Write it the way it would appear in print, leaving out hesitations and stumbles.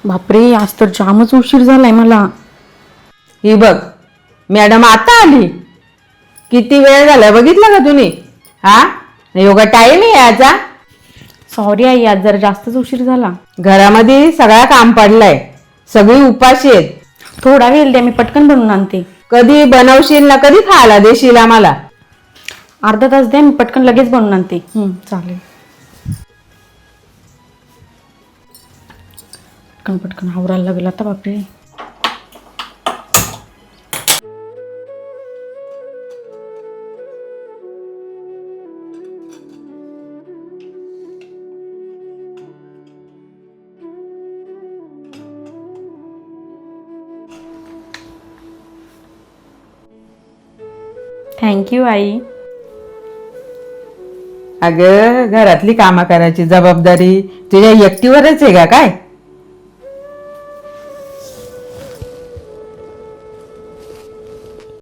बापरे, आज तर जामच उशीर झालाय मला. ही बघ, मॅडम आता आली. किती वेळ झाला बघितलं का तुम्ही? हा, योगा टाइम आहे याचा. सॉरी आई, आज जरा जास्तच उशीर झाला. घरामध्ये सगळा काम पडलाय, सगळी उपाशी आहेत. थोडा वेळ द्या, मी पटकन बनवून आणते. कधी बनवशील ना, कधी खायला देशील आम्हाला? अर्धा तास द्या, मी पटकन लगेच बनवून आणते. चालेल. पटकन पटकन आवरायला लागलं आता. बापरे. थँक्यू आई. अगं, घरातली कामं करायची जबाबदारी तुझ्या एकटीवरच आहे का काय?